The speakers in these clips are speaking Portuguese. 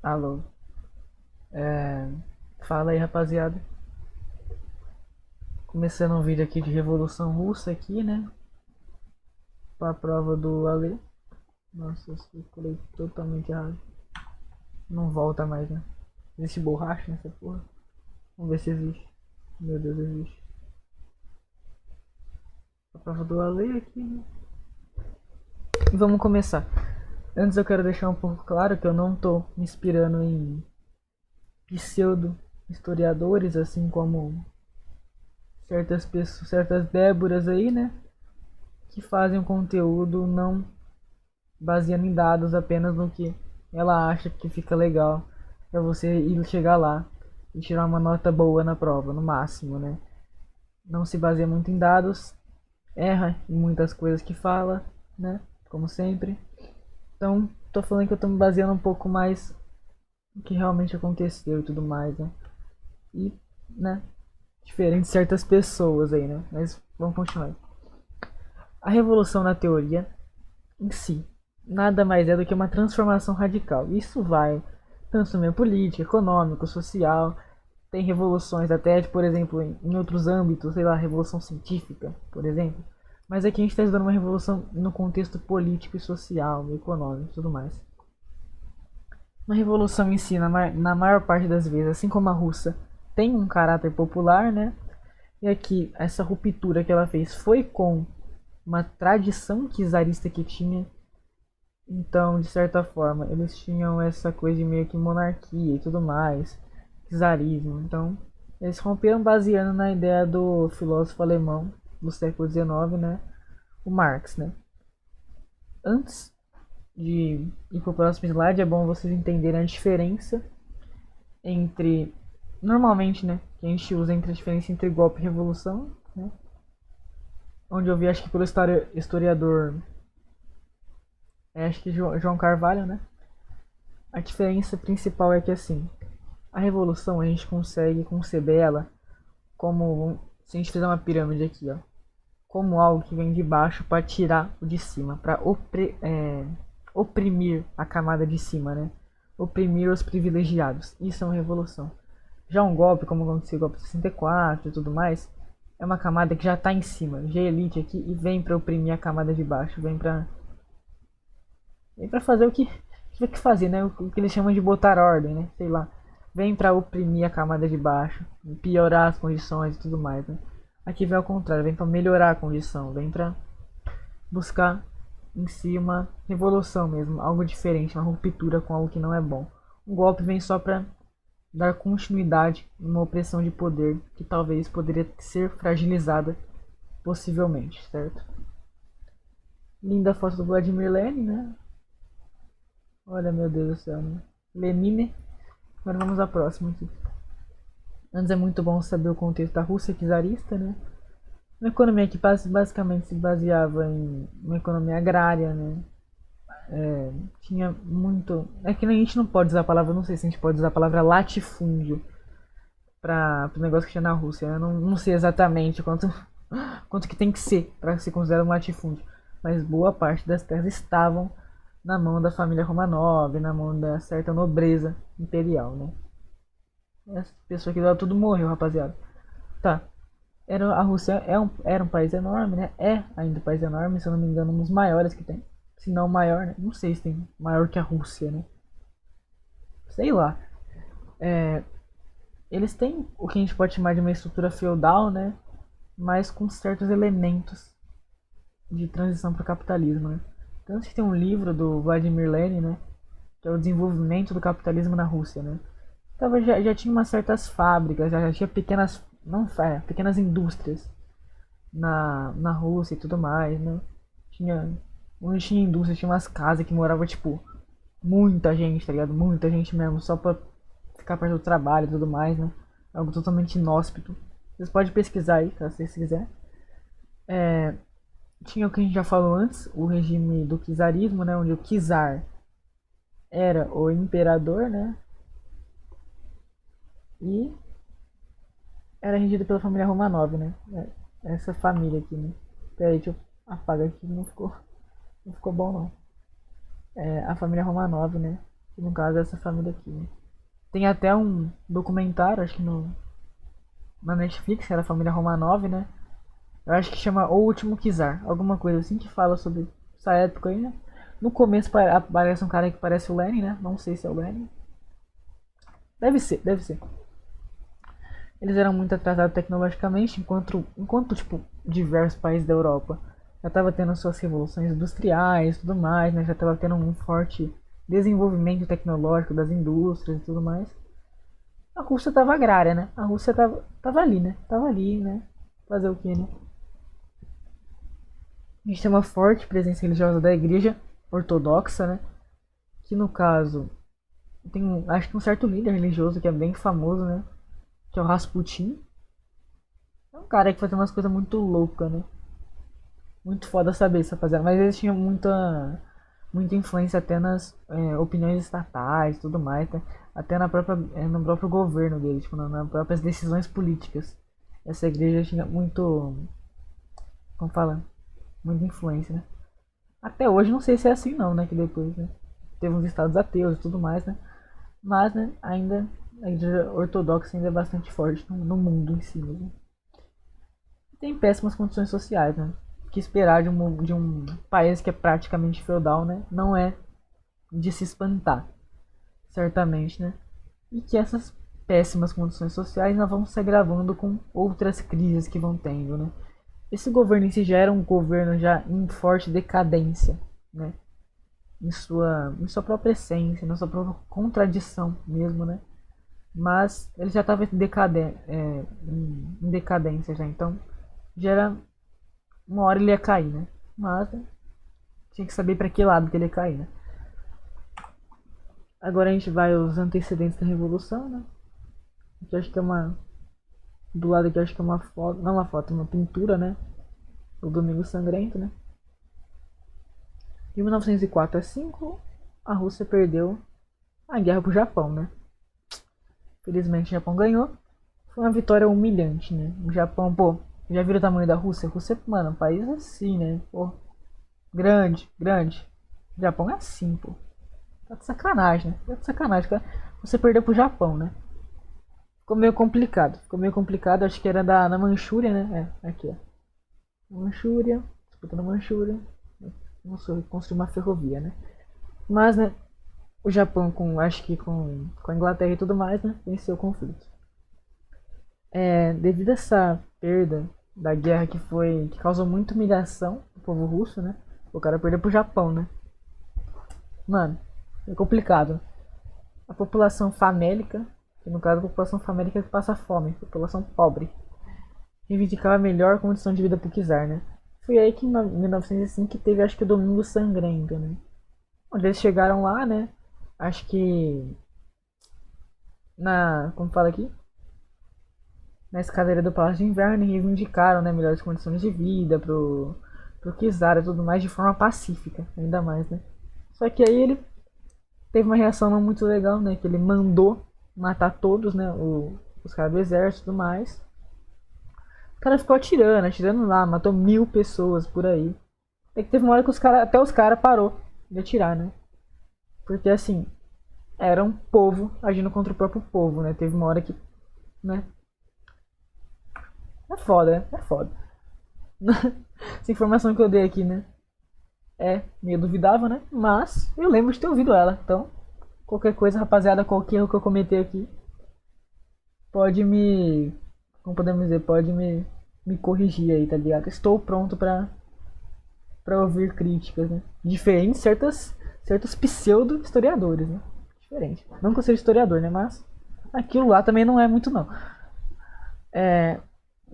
Alô. É... Fala aí, rapaziada. Começando um vídeo aqui de Revolução Russa aqui, né? Pra prova do Ale. Nossa, eu circulei totalmente errado. Não volta mais, né? Existe borracha nessa porra? Vamos ver se existe. Meu Deus, existe. A prova do Ale aqui, né? E vamos começar. Antes eu quero deixar um pouco claro que eu não tô me inspirando em pseudo historiadores, assim como certas pessoas, certas Déboras aí, né? Que fazem um conteúdo não baseando em dados, apenas no que ela acha que fica legal para você ir chegar lá e tirar uma nota boa na prova, no máximo, né? Não se baseia muito em dados, erra em muitas coisas que fala, né? Como sempre. Então, tô falando que eu tô me baseando um pouco mais no que realmente aconteceu e tudo mais, né? E, né? Diferente de certas pessoas aí, né? Mas vamos continuar. A revolução na teoria em si nada mais é do que uma transformação radical. Isso vai tanto no meio político, econômico, social. Tem revoluções até, por exemplo, em outros âmbitos, sei lá, revolução científica, por exemplo. Mas aqui a gente está estudando uma revolução no contexto político e social, econômico e tudo mais. Uma revolução em si, na maior parte das vezes, assim como a russa, tem um caráter popular, né? E aqui, essa ruptura que ela fez foi com uma tradição czarista que tinha. Então, de certa forma, eles tinham essa coisa de meio que monarquia e tudo mais, czarismo. Então, eles romperam baseando na ideia do filósofo alemão do século XIX, né? O Marx, né? Antes de ir para o próximo slide, é bom vocês entenderem a diferença entre, normalmente, né? Que a gente usa entre a diferença entre golpe e revolução, né? Onde eu vi, acho que pelo historiador, acho que João Carvalho, né? A diferença principal é que assim, a revolução a gente consegue conceber ela como, se a gente fizer uma pirâmide aqui, ó, como algo que vem de baixo para tirar o de cima, para oprimir a camada de cima, né? Oprimir os privilegiados. Isso é uma revolução. Já um golpe, como aconteceu o golpe de 64 e tudo mais, é uma camada que já está em cima, já é elite aqui e vem para oprimir a camada de baixo, vem para fazer o que tiver que fazer, né? O que eles chamam de botar ordem, né? Sei lá. Vem para oprimir a camada de baixo, piorar as condições e tudo mais, né? Aqui vem ao contrário, vem para melhorar a condição, vem para buscar em si uma revolução mesmo, algo diferente, uma ruptura com algo que não é bom. Um golpe vem só para dar continuidade numa opressão de poder que talvez poderia ser fragilizada possivelmente, certo? Linda foto do Vladimir Lenin, né? Olha, meu Deus do céu, né? Lenine. Agora vamos à próxima aqui. Antes é muito bom saber o contexto da Rússia czarista, né? Uma economia que basicamente se baseava em uma economia agrária, né? Tinha muito. É que a gente não pode usar a palavra, não sei se a gente pode usar a palavra latifúndio para o negócio que tinha na Rússia. Né? Não sei exatamente quanto que tem que ser para ser considerado um latifúndio. Mas boa parte das terras estavam na mão da família Romanov, na mão da certa nobreza imperial, né? Essa pessoa que lá tudo morreu, rapaziada. Tá. A Rússia era um país enorme, né? É ainda um país enorme, se eu não me engano, um dos maiores que tem. Se não o maior, né? Não sei se tem maior que a Rússia, né? Sei lá. É, eles têm o que a gente pode chamar de uma estrutura feudal, né? Mas com certos elementos de transição para o capitalismo, né? Tanto que tem um livro do Vladimir Lenin, né? Que é o desenvolvimento do capitalismo na Rússia, né? Tava, já tinha umas certas fábricas, já tinha pequenas, não pequenas indústrias na Rússia e tudo mais, né? Tinha, onde tinha indústria, tinha umas casas que morava, tipo, muita gente, tá ligado? Muita gente mesmo, só pra ficar perto do trabalho e tudo mais, né? Algo totalmente inóspito. Vocês podem pesquisar aí, caso vocês quiserem. Tinha o que a gente já falou antes, o regime do czarismo, né? Onde o czar era o imperador, né? E era regido pela família Romanov, né? Essa família aqui, né? Pera aí, deixa eu apagar aqui, não ficou bom não. A família Romanov, né? que no caso é essa família aqui, né? Tem até um documentário, acho que no, na Netflix, era a família Romanov, né? Eu acho que chama O Último Czar, alguma coisa assim que fala sobre essa época aí, né? No começo aparece um cara que parece o Lenin, né? Não sei se é o Lenin. Deve ser, deve ser. Eles eram muito atrasados tecnologicamente, enquanto tipo, diversos países da Europa já estava tendo suas revoluções industriais e tudo mais, né? Já estava tendo um forte desenvolvimento tecnológico das indústrias e tudo mais. A Rússia estava agrária, né? A Rússia tava ali, né? Tava ali, né? Fazer o que, né? A gente tem uma forte presença religiosa da igreja ortodoxa, né? Que no caso tem acho que um certo líder religioso que é bem famoso, né? Que é o Rasputin. É um cara que faz umas coisas muito loucas, né? Muito foda saber isso, rapaziada. Mas eles tinham muita influência até nas opiniões estatais e tudo mais, né? Até no próprio governo deles, tipo, nas próprias decisões políticas. Essa igreja tinha como fala, muita influência, né? Até hoje não sei se é assim não, né? Que depois, né? Teve uns estados ateus e tudo mais, né? Mas, né, ainda a igreja ortodoxa ainda é bastante forte no mundo em si, né? Tem péssimas condições sociais, né? O que esperar de um país que é praticamente feudal, né? Não é de se espantar, certamente, né? E que essas péssimas condições sociais nós vamos se agravando com outras crises que vão tendo, né? Esse governo em si já era um governo já em forte decadência, né? Em sua própria essência, na sua própria contradição mesmo, né? Mas ele já estava em decadência já, então já era uma hora ele ia cair, né? Mas né, tinha que saber para que lado que ele ia cair, né? Agora a gente vai aos antecedentes da Revolução, né? Aqui acho que é uma. Do lado aqui acho que é uma foto. Não uma foto, uma pintura, né? O Domingo Sangrento, né? Em 1904 a 5, a Rússia perdeu a guerra pro Japão, né? Felizmente o Japão ganhou. Foi uma vitória humilhante, né? O Japão, pô, já viram o tamanho da Rússia? A Rússia, mano, um país assim, né? Pô, grande, grande. O Japão é assim, pô. Tá de sacanagem, né? Tá de sacanagem, cara. Você perdeu pro Japão, né? Ficou meio complicado. Ficou meio complicado, acho que era na Manchúria, né? É, aqui, ó. Manchúria, disputando Manchúria. Nossa, construir uma ferrovia, né? Mas, né? O Japão, acho que com a Inglaterra e tudo mais, né? Venceu o conflito. Devido a essa perda da guerra que causou muita humilhação pro povo russo, né? O cara perdeu pro Japão, né? Mano, é complicado. A população famélica, que no caso a população famélica que passa fome, população pobre, reivindicava a melhor condição de vida pro czar, né? Foi aí que em 1905 que teve, acho que o Domingo Sangrento, né? Onde eles chegaram lá, né? Acho que como fala aqui? Na escadaria do Palácio de Inverno e reivindicaram, né, melhores condições de vida pro czar e tudo mais de forma pacífica, ainda mais, né? Só que aí ele teve uma reação não muito legal, né? Que ele mandou matar todos, né? Os caras do exército e tudo mais. O cara ficou atirando lá, matou 1000 pessoas por aí. É que teve uma hora que até os caras parou de atirar, né? Porque assim, era um povo agindo contra o próprio povo, né? Teve uma hora que, né? É foda, né? É foda. Essa informação que eu dei aqui, né? É meio duvidável, né? Mas eu lembro de ter ouvido ela. Então, qualquer coisa, rapaziada, qualquer erro que eu cometer aqui, pode me. Como podemos dizer? Pode me corrigir aí, tá ligado? Estou pronto pra ouvir críticas, né? Diferentes certos pseudo-historiadores, né? Diferente. Não que eu seja historiador, né? Mas aquilo lá também não é muito, não.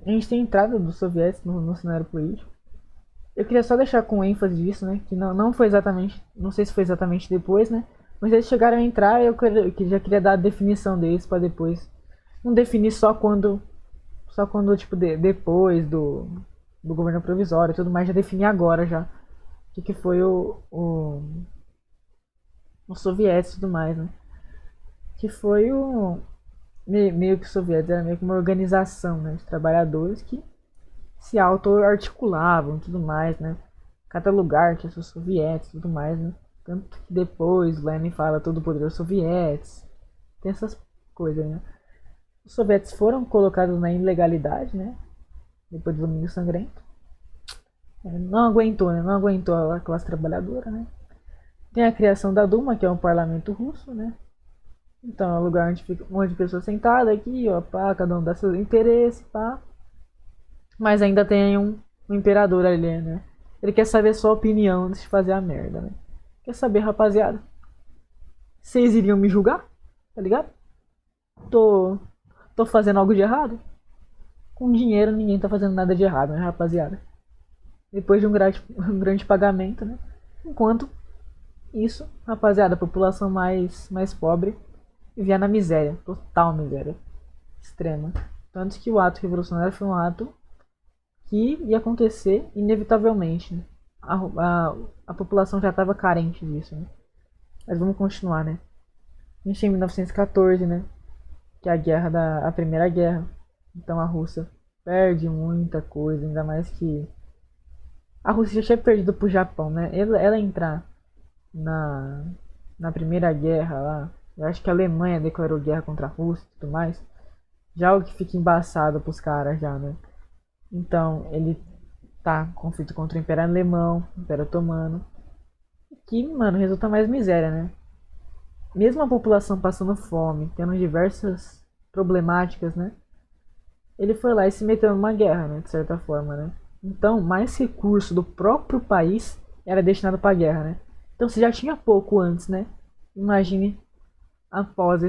A gente tem a entrada dos soviéticos no cenário político. Eu queria só deixar com ênfase disso, né? Que não foi exatamente. Não sei se foi exatamente depois, né? Mas eles chegaram a entrar e eu já queria dar a definição deles pra depois. Não definir só quando. Só quando, tipo, depois do governo provisório e tudo mais, já definir agora já. O que foi os soviéticos e tudo mais, né? Que foi meio que os soviéticos, era meio que uma organização, né? De trabalhadores que se auto-articulavam e tudo mais, né? Cada lugar tinha seus soviéticos e tudo mais, né? Tanto que depois Lenin fala todo o poder dos soviéticos. Tem essas coisas, né? Os soviéticos foram colocados na ilegalidade, né? Depois do Domingo Sangrento. Não aguentou, né? Não aguentou a classe trabalhadora, né? Tem a criação da Duma, que é um parlamento russo, né? Então é um lugar onde fica um monte de pessoas sentadas aqui, ó, pá, cada um dá seus interesses, pá. Mas ainda tem um imperador ali, né? Ele quer saber sua opinião antes de fazer a merda, né? Quer saber, rapaziada? Vocês iriam me julgar? Tá ligado? Tô, tô fazendo algo de errado? Com dinheiro ninguém tá fazendo nada de errado, né, rapaziada? Depois de um grande pagamento, né? Enquanto isso, rapaziada, a população mais pobre vivia na miséria, total miséria, extrema. Tanto que o ato revolucionário foi um ato que ia acontecer inevitavelmente. Né? A população já estava carente disso. Né? Mas vamos continuar, né? A gente tem 1914, né? Que é a Primeira Guerra. Então a Rússia perde muita coisa, ainda mais que a Rússia já tinha perdido pro Japão, né? Ela entrar na, na Primeira Guerra lá, eu acho que a Alemanha declarou guerra contra a Rússia e tudo mais. Já algo que fica embaçado pros caras já, né? Então, ele tá em conflito contra o Império Alemão, o Império Otomano. Que, mano, resulta mais miséria, né? Mesmo a população passando fome, tendo diversas problemáticas, né? Ele foi lá e se meteu numa guerra, né? De certa forma, né? Então, mais recurso do próprio país era destinado pra guerra, né? Então, se já tinha pouco antes, né? Imagine após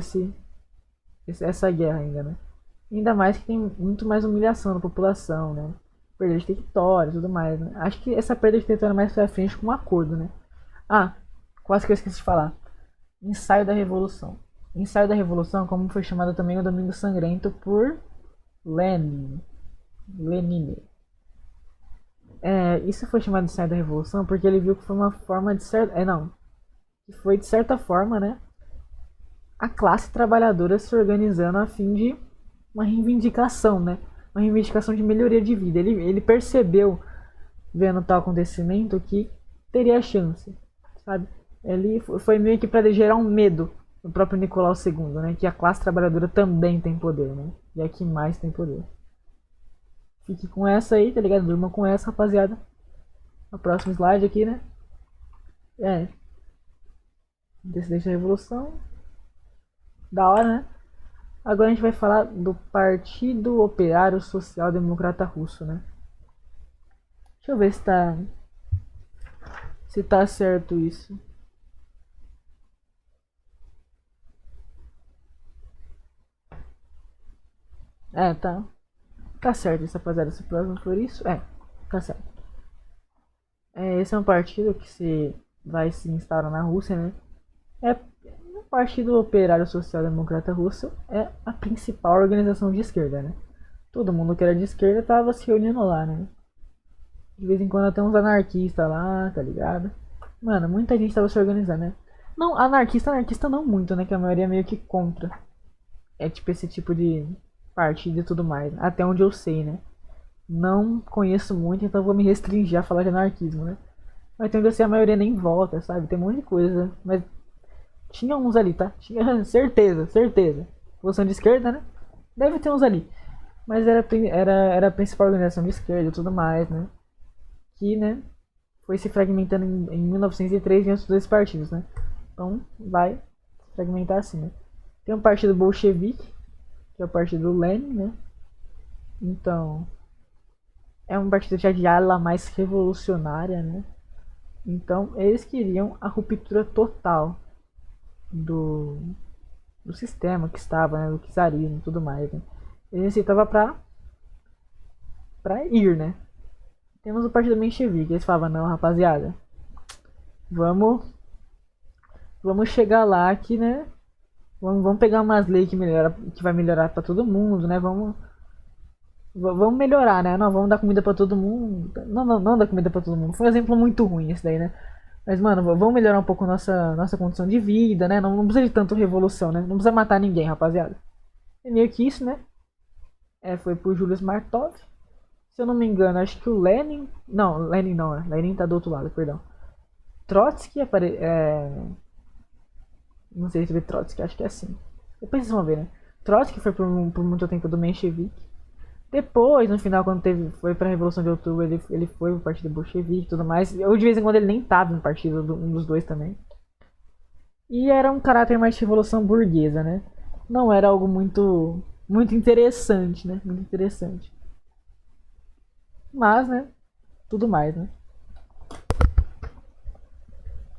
essa guerra ainda, né? Ainda mais que tem muito mais humilhação da população, né? Perda de território e tudo mais, né? Acho que essa perda de território é mais pra frente com um acordo, né? Ah, quase que eu esqueci de falar. Ensaio da Revolução. Ensaio da Revolução, como foi chamado também o Domingo Sangrento por Lenin. Lenin. Isso foi chamado de ensaio da Revolução porque ele viu que foi uma forma de certa... não. Que foi de certa forma, né? A classe trabalhadora se organizando a fim de uma reivindicação, né? Uma reivindicação de melhoria de vida. Ele percebeu, vendo tal acontecimento, que teria chance, sabe? Ele foi meio que para gerar um medo no próprio Nicolau II, né? Que a classe trabalhadora também tem poder, né? E é que mais tem poder. Fique com essa aí, tá ligado? Durma com essa, rapaziada. O próximo slide aqui, né? Descendente da Revolução. Da hora, né? Agora a gente vai falar do Partido Operário Social Democrata Russo, né? Deixa eu ver se tá certo isso. Tá. Tá certo isso, rapaziada. Se próximo for isso, tá certo. Esse é um partido que vai se instaurar na Rússia, né? O Partido Operário Social Democrata Russo é a principal organização de esquerda, né? Todo mundo que era de esquerda tava se reunindo lá, né? De vez em quando tem uns anarquistas lá, tá ligado? Mano, muita gente tava se organizando, né? Não, anarquista não muito, né? Que a maioria é meio que contra. É tipo esse tipo de partido e tudo mais. Até onde eu sei, né? Não conheço muito, então vou me restringir a falar de anarquismo, né? Mas tem onde eu sei a maioria nem vota, sabe? Tem um monte de coisa. Mas tinha uns ali, tá? Tinha certeza. Posição de esquerda, né? Deve ter uns ali. Mas era a principal organização de esquerda e tudo mais, né? Que, né? Foi se fragmentando em 1903 diante dos dois partidos, né? Então vai se fragmentar assim, né? Tem um partido bolchevique, que é o partido do Lenin, né? Então é um partido já de ala mais revolucionária, né? Então eles queriam a ruptura total do, do sistema que estava, né? Do czarismo e tudo mais, né? Eles necessitavam pra ir, né? Temos o partido menchevique, eles falavam, não, rapaziada, vamos chegar lá aqui, né? Vamos pegar umas leis que vai melhorar pra todo mundo, né? Vamos melhorar, né? Não, vamos dar comida pra todo mundo. Não dar comida pra todo mundo. Foi um exemplo muito ruim esse daí, né? Mas, mano, vamos melhorar um pouco nossa condição de vida, né? Não precisa de tanto revolução, né? Não precisa matar ninguém, rapaziada. É meio que isso, né? Foi por Julius Martov. Se eu não me engano, acho que o Lenin... Não, Lenin não, Lenin tá do outro lado, perdão. Trotsky não sei se é Trotsky, acho que é assim. Depois vocês vão ver, né? Trotsky foi por muito tempo do menchevique. Depois, no final, quando foi pra Revolução de Outubro, ele foi pro partido bolchevique e tudo mais. Ou de vez em quando ele nem tava no partido, um dos dois também. E era um caráter mais de revolução burguesa, né? Não era algo muito interessante, né? Muito interessante. Mas, né? Tudo mais, né?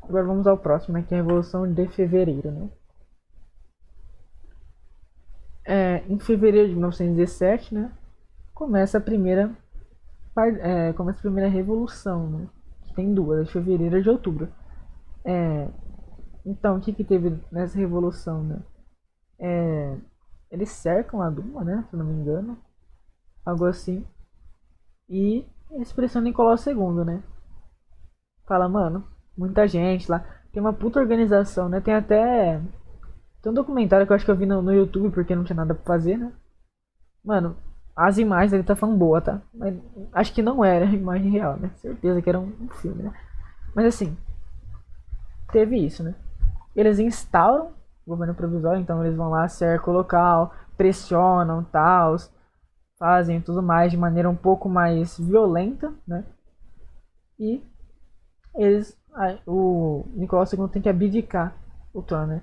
Agora vamos ao próximo, né? Que é a Revolução de Fevereiro, né? Em fevereiro de 1917, né? Começa a primeira, começa a primeira revolução, né? Que tem duas, de fevereiro e de outubro. Então, o que teve nessa revolução, né? Eles cercam a Duma, né? Se eu não me engano. Algo assim. E eles pressionam Nicolau II, né? Fala, mano, muita gente lá. Tem uma puta organização, né? Tem um documentário que eu acho que eu vi no YouTube porque não tinha nada pra fazer, né? Mano, as imagens ele tá falando boa, tá? Mas acho que não era a imagem real, né? Certeza que era um filme, né? Mas assim, teve isso, né? Eles instauram o governo provisório, então eles vão lá, cercam o local, pressionam, tal, fazem tudo mais de maneira um pouco mais violenta, né? E o Nicolau II tem que abdicar o trono, né?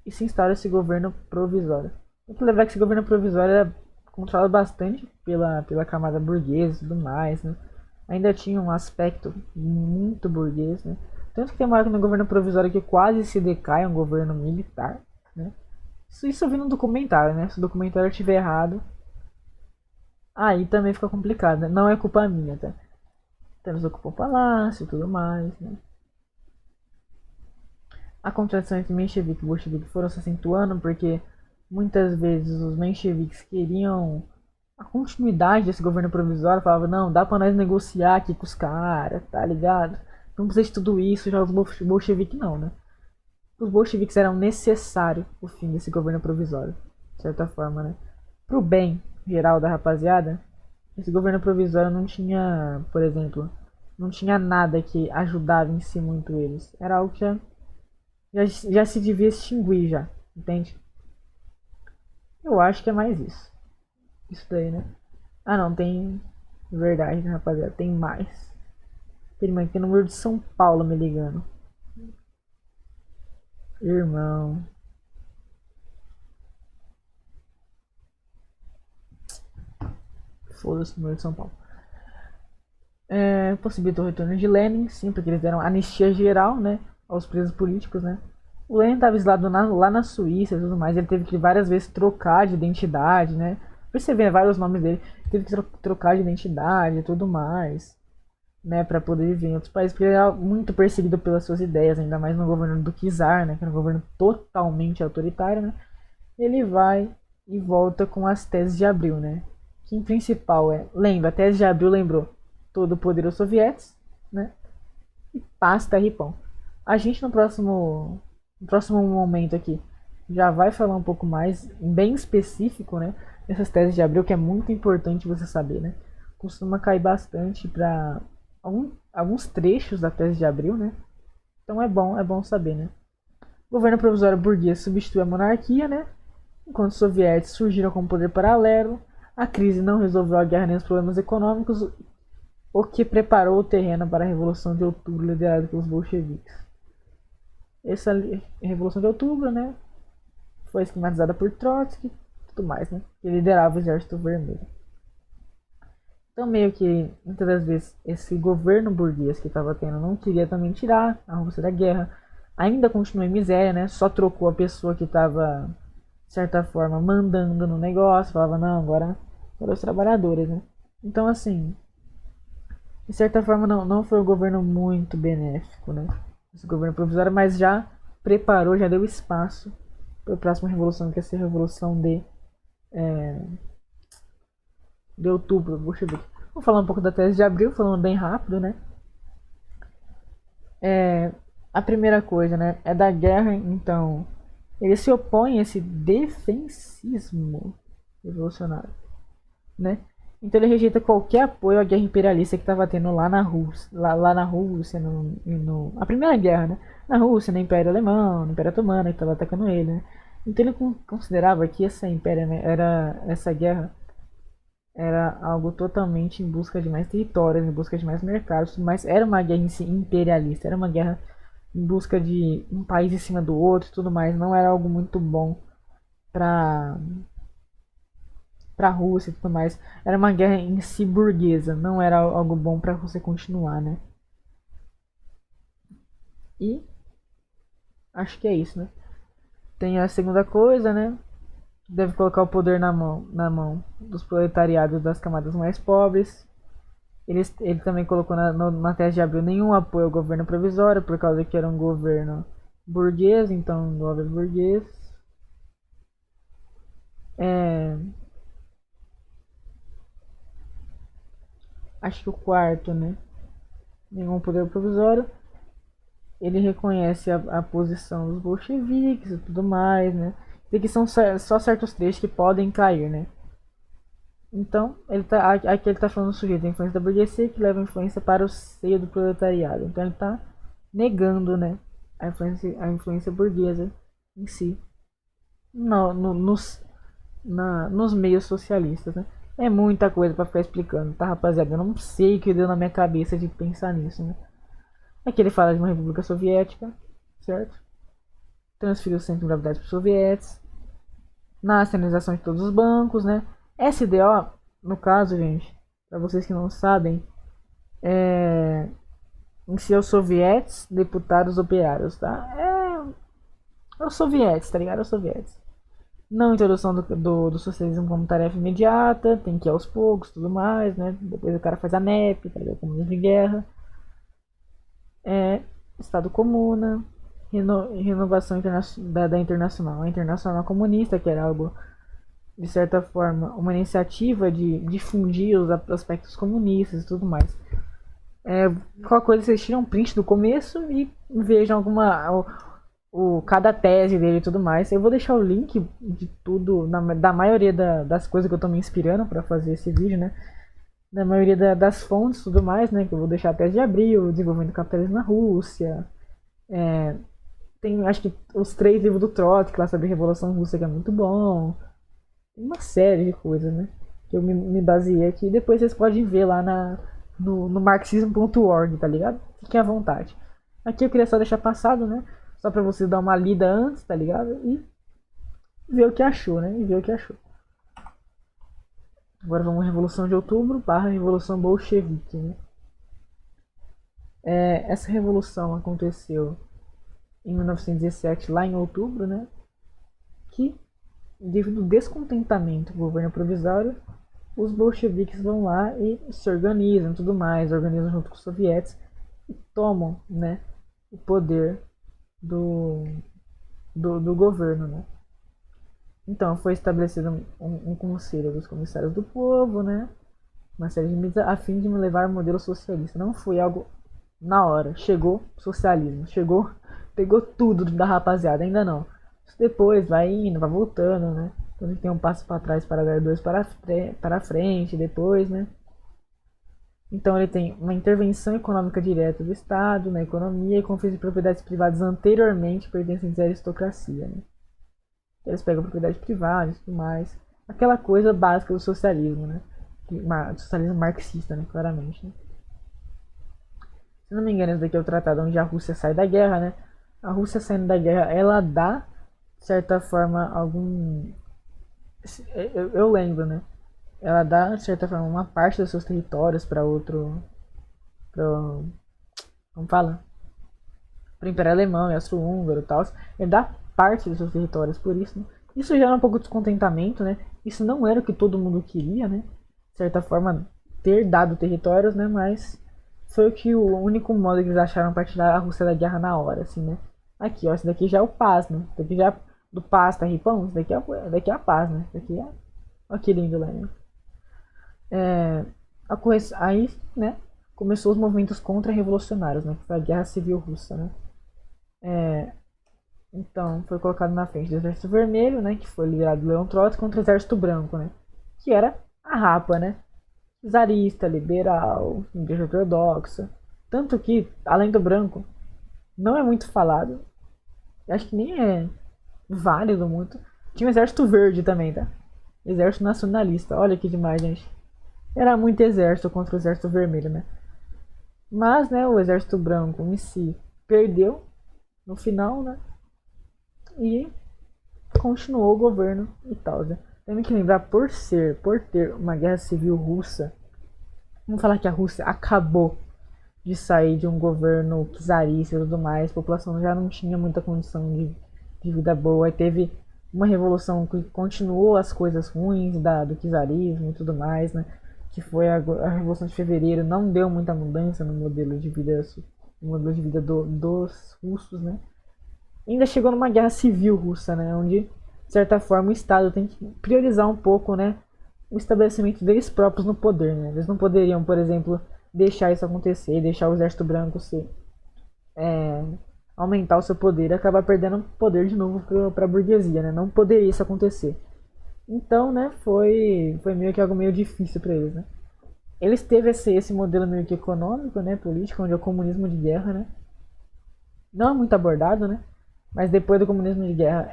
E se instaura esse governo provisório. Tem que levar que esse governo provisório era controlado bastante pela camada burguesa e tudo mais, né? Ainda tinha um aspecto muito burguês, né? Tanto que tem uma hora no governo provisório que quase se decai um governo militar, né? Isso eu vi no documentário, né? Se o documentário estiver errado, aí também fica complicado, né? Não é culpa minha, tá? Então eles ocupam o palácio e tudo mais, né? A contradição entre menchevique e bolchevique foram se acentuando porque muitas vezes os mencheviques queriam a continuidade desse governo provisório, falavam, não, dá pra nós negociar aqui com os caras, tá ligado? Não precisa de tudo isso, já os bolcheviques não, né? Os bolcheviques eram necessário o fim desse governo provisório, de certa forma, né? Pro bem geral da rapaziada, esse governo provisório não tinha, por exemplo, não tinha nada que ajudava em si muito eles. Era algo que já se devia extinguir já, entende? Eu acho que é mais isso. Isso daí, né? Ah não, tem. Verdade, né, rapaziada? Tem mais. Tem número de São Paulo me ligando. Irmão. Foda-se o número de São Paulo. Possibilitou o retorno de Lenin, sim, porque eles deram anistia geral, né? Aos presos políticos, né? O Lenin estava exilado lá na Suíça e tudo mais. Ele teve que várias vezes trocar de identidade, né? Você vê vários nomes dele. Teve que trocar de identidade e tudo mais, né? Pra poder viver em outros países. Porque ele era muito perseguido pelas suas ideias, ainda mais no governo do Czar, né? Que era um governo totalmente autoritário, né? Ele vai e volta com as teses de Abril, né? Que em principal lembra, a tese de Abril lembrou todo o poder aos soviéticos, né? E paz, terra e pão. A gente no próximo momento aqui já vai falar um pouco mais, bem específico, né? Dessas teses de Abril, que é muito importante você saber, né? Costuma cair bastante para alguns trechos da tese de Abril, né? Então é bom saber, né? O governo provisório burguês substitui a monarquia, né? Enquanto os soviéticos surgiram com poder paralelo, a crise não resolveu a guerra nem os problemas econômicos, o que preparou o terreno para a Revolução de Outubro liderada pelos bolcheviques. Essa Revolução de Outubro, né, foi esquematizada por Trotsky e tudo mais, né, que liderava o Exército Vermelho. Então, meio que, muitas das vezes, esse governo burguês que estava tendo não queria também tirar a Rússia da guerra. Ainda continua em miséria, né, só trocou a pessoa que estava, de certa forma, mandando no negócio, falava, não, agora os trabalhadores, né. Então, assim, de certa forma não foi um governo muito benéfico, né? Esse governo provisório, mas já preparou, já deu espaço para a próxima revolução, que é a revolução de outubro, bolchevique. Vou falar um pouco da tese de Abril, falando bem rápido, né? A primeira coisa, né, é da guerra, então ele se opõe a esse defensismo revolucionário, né? Então ele rejeita qualquer apoio à guerra imperialista que estava tendo lá na Rússia, lá na Rússia, a primeira guerra, né? Na Rússia, no Império Alemão, no Império Otomano, que estava atacando ele, né? Então ele considerava que essa império, né, essa guerra era algo totalmente em busca de mais territórios, em busca de mais mercados, mas era uma guerra em si imperialista, era uma guerra em busca de um país em cima do outro e tudo mais, não era algo muito bom para para a Rússia e tudo mais. Era uma guerra em si burguesa, não era algo bom para você continuar, né? E acho que é isso, né? Tem a segunda coisa, né? Deve colocar o poder na mão dos proletariados das camadas mais pobres. Ele também colocou na tese de abril nenhum apoio ao governo provisório, por causa que era um governo burguês, então nobres burguês. É, acho que o quarto, né? Nenhum poder provisório. Ele reconhece a posição dos bolcheviques e tudo mais, né? E que são só certos trechos que podem cair, né? Então, aqui ele tá falando do sujeito da influência da burguesia que leva a influência para o seio do proletariado. Então ele está negando, né, a influência burguesa em si no, no, nos, nos meios socialistas, né? É muita coisa para ficar explicando, tá, rapaziada? Eu não sei o que deu na minha cabeça de pensar nisso, né? Aqui ele fala de uma república soviética, certo? Transferiu o centro de gravidade para os sovietes, nacionalização de todos os bancos, né? SDO, no caso, gente, para vocês que não sabem, em si é os sovietes, deputados operários, tá? É os sovietes, tá ligado? É os sovietes. Não introdução do socialismo como tarefa imediata, tem que ir aos poucos, tudo mais, né? Depois o cara faz a NEP, tá ligado? Comunismo de guerra. Estado comuna, renovação da internacional. A internacional comunista, que era algo, de certa forma, uma iniciativa de difundir os aspectos comunistas e tudo mais. Qualquer coisa vocês tiram um print do começo e vejam cada tese dele e tudo mais. Eu vou deixar o link de tudo, da maioria das coisas que eu tô me inspirando para fazer esse vídeo, né? Da maioria das fontes e tudo mais, né? Que eu vou deixar a tese de abril, desenvolvimento do capitalismo na Rússia. Tem, acho que, os 3 livros do Trotsky lá sobre a Revolução Russa, que é muito bom. Tem uma série de coisas, né? Que eu me baseei aqui. Depois vocês podem ver lá no marxismo.org, tá ligado? Fiquem à vontade. Aqui eu queria só deixar passado, né? Só pra você dar uma lida antes, tá ligado? E ver o que achou, né? E ver o que achou. Agora vamos à Revolução de Outubro barra Revolução Bolchevique, né? Essa revolução aconteceu em 1917, lá em outubro, né? Que, devido ao descontentamento do governo provisório, os bolcheviques vão lá e se organizam tudo mais, organizam junto com os sovietes e tomam, né, o poder do governo, né? Então foi estabelecido um conselho dos comissários do povo, né? Uma série de medidas a fim de me levar ao modelo socialista. Não foi algo na hora. Chegou socialismo, chegou, pegou tudo da rapaziada, ainda não. Depois vai indo, vai voltando, né? Então a gente tem um passo para trás para dar dois para frente, depois, né? Então ele tem uma intervenção econômica direta do Estado na economia e confisco de propriedades privadas anteriormente pertencentes à aristocracia, né? Eles pegam propriedade privada e tudo mais. Aquela coisa básica do socialismo, né? Do socialismo marxista, né? Claramente, né? Se não me engano, esse daqui é o tratado onde a Rússia sai da guerra, né? A Rússia saindo da guerra, ela dá, de certa forma, algum... Eu lembro, né? Ela dá, de certa forma, uma parte dos seus territórios para outro... Como fala? Para o Império Alemão e Austro-Húngaro e tal. Ele dá parte dos seus territórios por isso, né? Isso gera um pouco de descontentamento, né? Isso não era o que todo mundo queria, né? De certa forma, ter dado territórios, né? Mas foi o único modo que eles acharam para tirar a Rússia da guerra na hora, assim, né? Aqui, ó, esse daqui já é o paz, né? Esse daqui já do paz, tá ripão? Esse daqui é a paz, né? Esse daqui é... Olha que lindo lá, né? Aí, né? Começou os movimentos contra-revolucionários, né? Que foi a Guerra Civil Russa, né? Então, foi colocado na frente do Exército Vermelho, né? Que foi liderado do Leon Trotsky contra o Exército Branco, né? Que era a rapa, né? czarista, liberal, igreja ortodoxa. Tanto que, além do branco, não é muito falado. Acho que nem é válido muito. Tinha o exército verde também, tá? Exército nacionalista. Olha que demais, gente. Era muito exército contra o exército vermelho, né? Mas, né, o exército branco em si perdeu no final, né? E continuou o governo e tal, né? Temos que lembrar, por ter uma guerra civil russa, vamos falar que a Rússia acabou de sair de um governo czarista e tudo mais, a população já não tinha muita condição de vida boa, e teve uma revolução que continuou as coisas ruins do czarismo e tudo mais, né? Que foi a Revolução de Fevereiro, não deu muita mudança no modelo de vida, dos russos, né? Ainda chegou numa guerra civil russa, né? Onde, de certa forma, o Estado tem que priorizar um pouco, né? O estabelecimento deles próprios no poder, né? Eles não poderiam, por exemplo, deixar isso acontecer, deixar o exército branco aumentar o seu poder e acabar perdendo poder de novo para a burguesia, né? Não poderia isso acontecer. Então, né, foi meio que algo meio difícil para eles, né? Eles teve esse modelo meio que econômico, né, político, onde é o comunismo de guerra, né? Não é muito abordado, né? Mas depois do comunismo de guerra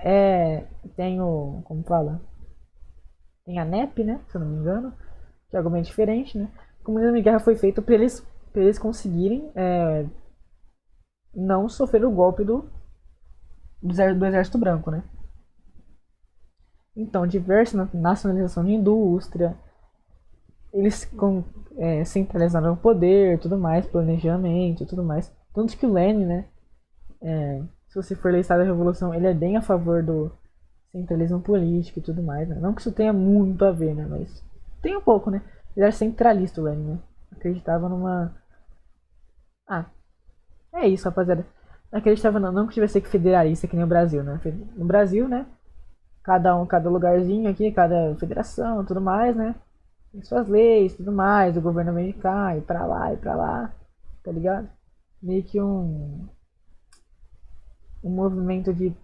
tem o, como fala? Tem a NEP, né, se eu não me engano, que é algo bem diferente, né? O comunismo de guerra foi feito para eles conseguirem não sofrer o golpe do exército branco, né? Então, diversa nacionalização de indústria, eles centralizaram o poder, tudo mais, planejamento, tudo mais. Tanto que o Lenin, né, se você for ler o Estado da Revolução, ele é bem a favor do centralismo político e tudo mais, né? Não que isso tenha muito a ver, né, mas tem um pouco, né? Ele era centralista, o Lenin, né? Acreditava numa... Ah, é isso, rapaziada. Acreditava não que tivesse que federalista que nem o Brasil, né? No Brasil, né, cada lugarzinho aqui, cada federação, tudo mais, né? Tem suas leis, tudo mais, o governo americano, e pra lá, tá ligado? Meio que um movimento de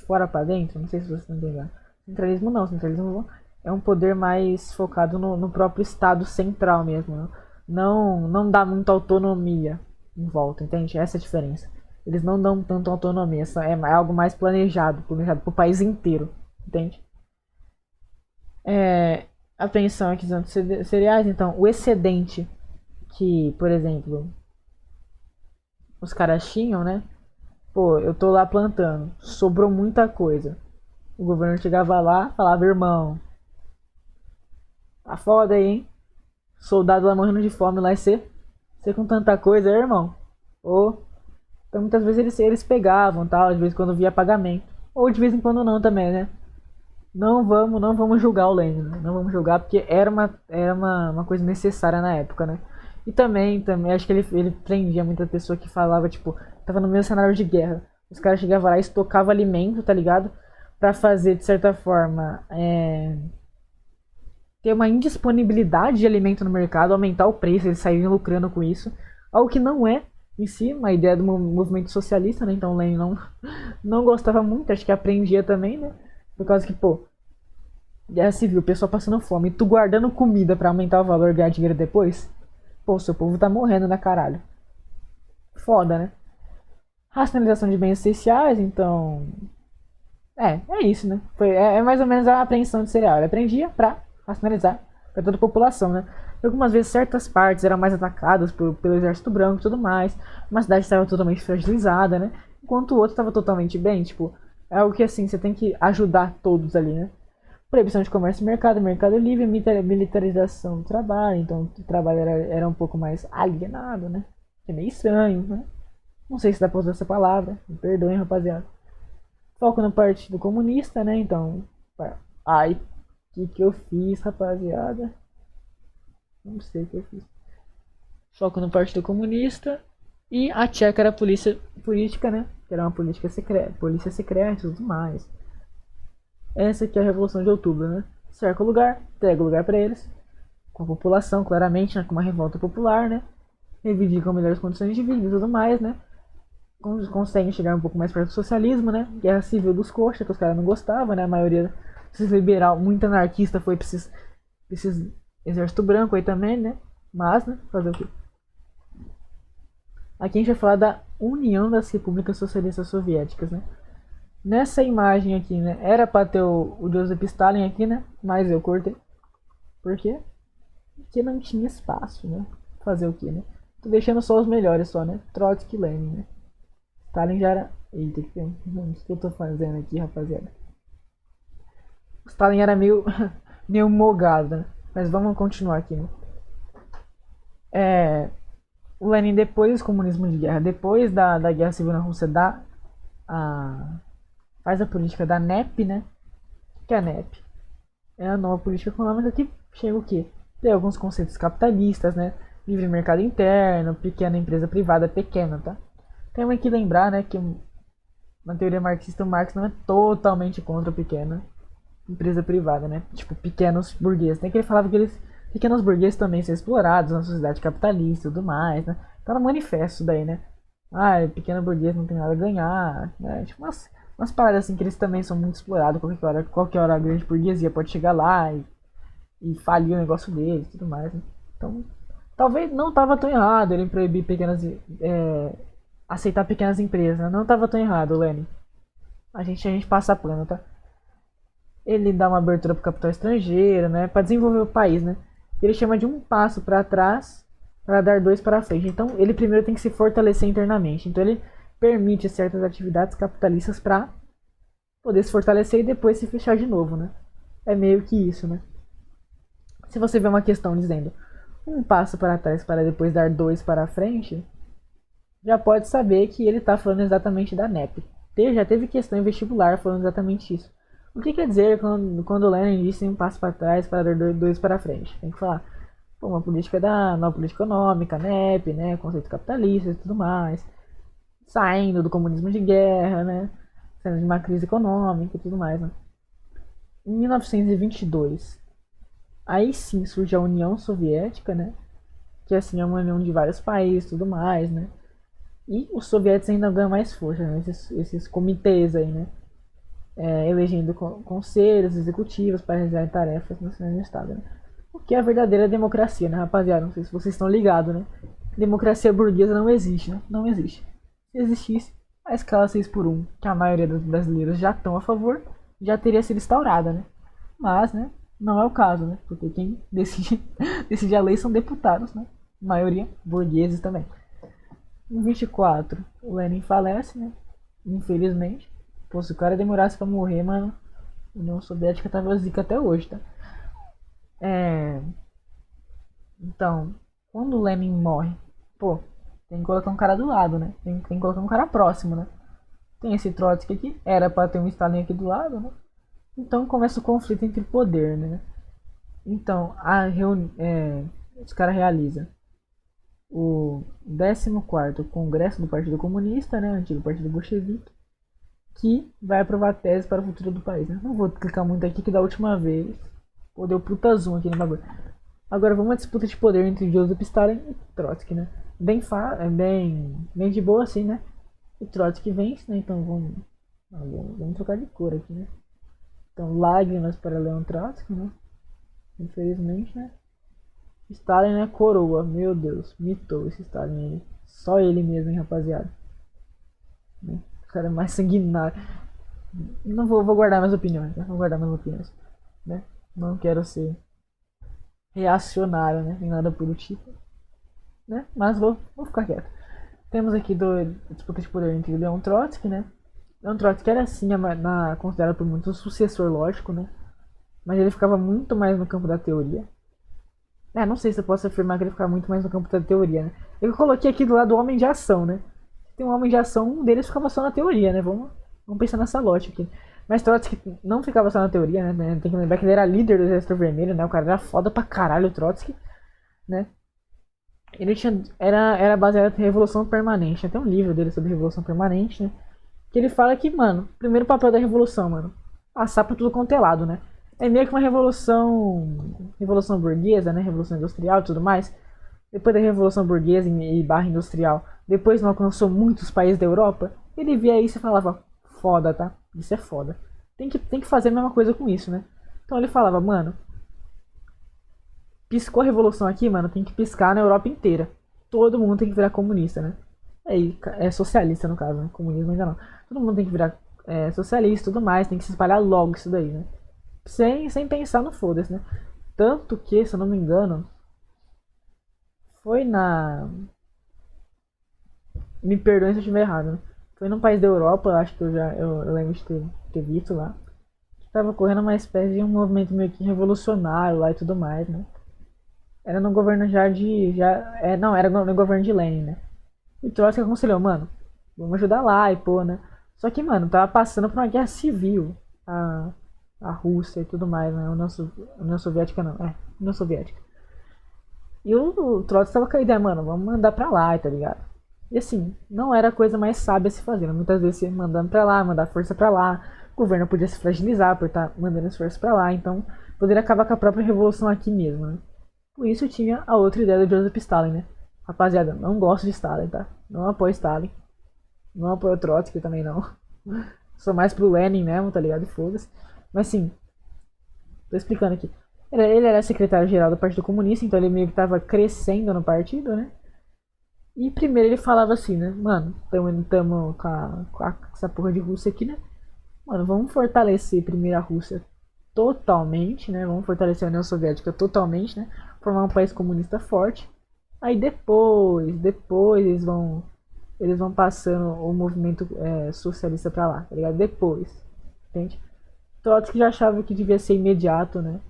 fora pra dentro, não sei se vocês estão entendendo. Centralismo não, centralismo é um poder mais focado no próprio estado central mesmo, né? Não dá muita autonomia em volta, entende? Essa é a diferença. Eles não dão tanta autonomia, é algo mais planejado pro país inteiro, entende? Atenção aqui dos cereais, então, o excedente que, por exemplo, os caras tinham, né? Pô, eu tô lá plantando, sobrou muita coisa. O governo chegava lá, falava, irmão, tá foda aí, hein? Soldado lá morrendo de fome lá e você com tanta coisa, aí, irmão. Ou, então muitas vezes eles pegavam, tal, de vez em quando via pagamento. Ou de vez em quando não também, né? Não vamos julgar o Lenin, né? Não vamos julgar porque era uma coisa necessária na época, né? E também acho que ele prendia muita pessoa que falava, tipo, tava no mesmo cenário de guerra. Os caras chegavam lá e estocavam alimento, tá ligado? Pra fazer, de certa forma, ter uma indisponibilidade de alimento no mercado, aumentar o preço, eles saírem lucrando com isso. Algo que não é, em si, uma ideia do movimento socialista, né? Então o Lenin não gostava muito, acho que aprendia também, né? Por causa que, pô, guerra civil, o pessoal passando fome, e tu guardando comida pra aumentar o valor e ganhar dinheiro depois? Pô, seu povo tá morrendo, né, caralho? Foda, né? Racionalização de bens essenciais, então. É isso, né? É mais ou menos a apreensão de cereal. Ele aprendia pra racionalizar pra toda a população, né? E algumas vezes certas partes eram mais atacadas pelo exército branco e tudo mais. Uma cidade estava totalmente fragilizada, né? Enquanto o outro estava totalmente bem, tipo, é algo que assim, você tem que ajudar todos ali, né? Proibição de comércio e mercado livre, militarização do trabalho, então o trabalho era um pouco mais alienado, né? É meio estranho, né? Não sei se dá pra usar essa palavra, me perdoem, rapaziada. Foco no Partido Comunista, né? Então, ai, que eu fiz, rapaziada? Não sei o que eu fiz. Foco no Partido Comunista. E a tcheca era a política, né? Que era uma política secreta, polícia secreta e tudo mais. Essa aqui é a Revolução de Outubro, né? Cerca o lugar, entrega o lugar para eles, com a população, claramente, né? Com uma revolta popular, né? Reivindicam melhores condições de vida e tudo mais, né? Conseguem chegar um pouco mais perto do socialismo, né? Guerra civil dos coxas, que os caras não gostavam, né? A maioria desses liberal, muito anarquista, foi pra esses Esses exército branco aí também, né? Mas, né? Fazer o quê? Aqui a gente vai falar da União das Repúblicas Socialistas Soviéticas, né? Nessa imagem aqui, né? Era pra ter o Joseph Stalin aqui, né? Mas eu cortei. Por quê? Porque não tinha espaço, né? Fazer o quê, né? Tô deixando só os melhores só, né? Trotsky e Lenin, né? Stalin já era... Eita, o que eu tô fazendo aqui, rapaziada? O Stalin era meio... meio mogado, né? Mas vamos continuar aqui, né? O Lenin, depois do comunismo de guerra, depois da Guerra Civil na Rússia, faz a política da NEP, né? O que é a NEP? É a nova política econômica que chega o quê? Tem alguns conceitos capitalistas, né? Livre mercado interno, pequena empresa privada, pequena, tá? Temos que lembrar, né, que na teoria marxista o Marx não é totalmente contra a pequena empresa privada, né? Tipo, pequenos burgueses. Tem que ele falava que eles pequenos burgueses também são explorados na sociedade capitalista e tudo mais, né? Tá no manifesto daí, né? Ah, pequeno burguês não tem nada a ganhar, né? Tipo, umas paradas assim que eles também são muito explorados. Qualquer hora a grande burguesia pode chegar lá e falir o negócio deles e tudo mais, né? Então, talvez não tava tão errado ele proibir aceitar pequenas empresas, né? Não tava tão errado, Lenny. A gente passa plano, tá? Ele dá uma abertura para o capital estrangeiro, né, para desenvolver o país, né. Ele chama de um passo para trás para dar dois para frente. Então, ele primeiro tem que se fortalecer internamente. Então, ele permite certas atividades capitalistas para poder se fortalecer e depois se fechar de novo, né. É meio que isso, né. Se você vê uma questão dizendo um passo para trás para depois dar dois para frente, já pode saber que ele está falando exatamente da NEP. Já teve questão em vestibular falando exatamente isso. O que quer dizer quando o Lenin disse um passo para trás para dar dois para frente? Tem que falar, pô, uma política nova política econômica, NEP, né, conceito capitalista e tudo mais, saindo do comunismo de guerra, né, saindo de uma crise econômica e tudo mais, né. Em 1922, aí sim surge a União Soviética, né, que assim é uma união de vários países e tudo mais, né, e os soviéticos ainda ganham mais força, né, esses comitês aí, né, elegendo conselhos executivos para realizar tarefas nacionais do Estado. Né? O que é a verdadeira democracia, né, rapaziada? Não sei se vocês estão ligados, né? Democracia burguesa não existe, né? Não existe. Se existisse, a escala 6 por 1, que a maioria dos brasileiros já estão a favor, já teria sido instaurada, né? Mas, né, não é o caso, né? Porque quem decide, decide a lei são deputados, né? A maioria burgueses também. Em 24, o Lenin falece, né? Infelizmente. Pô, se o cara demorasse pra morrer, mano, a União Soviética tava zica até hoje, tá? Então, quando o Lenin morre, pô, tem que colocar um cara do lado, né? Tem que colocar um cara próximo, né? Tem esse Trotsky aqui, era pra ter um Stalin aqui do lado, né? Então começa o conflito entre poder, né? Então, os caras realizam o 14º Congresso do Partido Comunista, né? Antigo Partido Bolchevique, que vai aprovar a tese para o futuro do país. Né? Não vou clicar muito aqui que da última vez pô, deu puta zoom aqui no bagulho. Agora vamos à disputa de poder entre Joseph Stalin e Trotsky, né? Bem de boa assim, né? O Trotsky vence, né? Então vamos trocar de cor aqui, né? Então lágrimas para Leon Trotsky, né? Infelizmente, né? Stalin é coroa, meu Deus, mitou esse Stalin aí. Só ele mesmo, hein, rapaziada. Né? O cara é mais sanguinário. Não vou guardar minhas opiniões, né? Vou guardar minhas opiniões, né? Não quero ser reacionário, né? Nem nada por o tipo, né? Mas vou ficar quieto. Temos aqui disputa de poder entre Leon Trotsky, né? Leon Trotsky era assim, considerado por muitos o sucessor lógico, né? Mas ele ficava muito mais no campo da teoria. Não sei se eu posso afirmar que ele ficava muito mais no campo da teoria, né? Eu coloquei aqui do lado do homem de ação, né? Tem um homem de ação, um deles ficava só na teoria, né? Vamos pensar nessa lógica aqui. Mas Trotsky não ficava só na teoria, né? Tem que lembrar que ele era líder do Exército Vermelho, né? O cara era foda pra caralho, o Trotsky, né? Ele era baseado em Revolução Permanente. Tem um livro dele sobre Revolução Permanente, né? Que ele fala que, mano, o primeiro papel da revolução, mano, passar por tudo quanto é lado, né? É meio que uma revolução burguesa, né? Revolução industrial e tudo mais. Depois da Revolução Burguesa e barra industrial, depois não alcançou muitos países da Europa, ele via isso e falava, foda, tá? Isso é foda. Tem que fazer a mesma coisa com isso, né? Então ele falava, mano, piscou a revolução aqui, mano, tem que piscar na Europa inteira. Todo mundo tem que virar comunista, né? Aí, é socialista no caso, né? Comunismo ainda não. Todo mundo tem que virar socialista e tudo mais, tem que se espalhar logo isso daí, né? Sem pensar no foda-se, né? Tanto que, se eu não me engano, foi na. Me perdoe se eu estiver errado, né? Foi num país da Europa, acho que eu lembro de ter visto lá. Que tava ocorrendo uma espécie de um movimento meio que revolucionário lá e tudo mais, né? Era no governo já de. Não, era no governo de Lenin, né? E Trotsky aconselhou, mano, vamos ajudar lá e pô, né? Só que, mano, tava passando por uma guerra civil. A Rússia e tudo mais, né? União Soviética não, União Soviética. E o Trotsky tava com a ideia, mano, vamos mandar pra lá, tá ligado? E assim, não era a coisa mais sábia a se fazer, né? Muitas vezes você mandando pra lá, mandar força pra lá, o governo podia se fragilizar por estar mandando as forças pra lá, então poderia acabar com a própria revolução aqui mesmo, né? Por isso tinha a outra ideia do Joseph Stalin, né? Rapaziada, não gosto de Stalin, tá? Não apoio Stalin. Não apoio Trotsky também não. Sou mais pro Lenin mesmo, tá ligado? Foda-se. Mas sim, tô explicando aqui. Ele era secretário-geral do Partido Comunista, então ele meio que tava crescendo no partido, né? E primeiro ele falava assim, né? Mano, tamo com essa porra de Rússia aqui, né? Mano, vamos fortalecer primeiro a Rússia totalmente, né? Vamos fortalecer a União Soviética totalmente, né? Formar um país comunista forte. Aí depois eles vão passando o movimento socialista pra lá, tá ligado? Depois, entende? Trotsky já achava que devia ser imediato, né?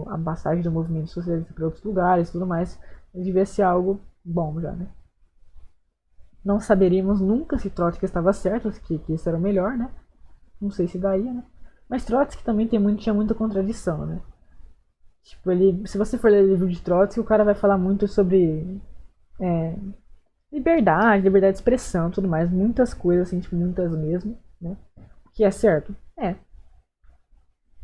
A passagem do movimento socialista para outros lugares e tudo mais. Devia ser algo bom já, né? Não saberíamos nunca se Trotsky estava certo, que isso era o melhor, né? Não sei se daria, né? Mas Trotsky também tinha muita contradição, né? Tipo, se você for ler o livro de Trotsky, o cara vai falar muito sobre liberdade de expressão, tudo mais, muitas coisas, assim, tipo, muitas mesmo, né? O que é certo? É.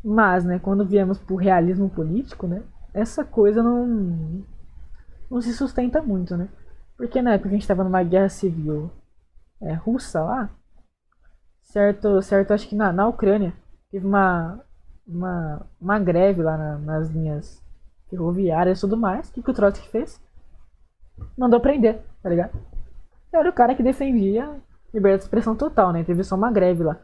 Mas, né, quando viemos pro realismo político, né, essa coisa não se sustenta muito, né? Porque na época que a gente tava numa guerra civil russa lá, certo, acho que na Ucrânia teve uma greve lá nas linhas ferroviárias e tudo mais. O que o Trotsky fez? Mandou prender, tá ligado? Era o cara que defendia liberdade de expressão total, né? Teve só uma greve lá.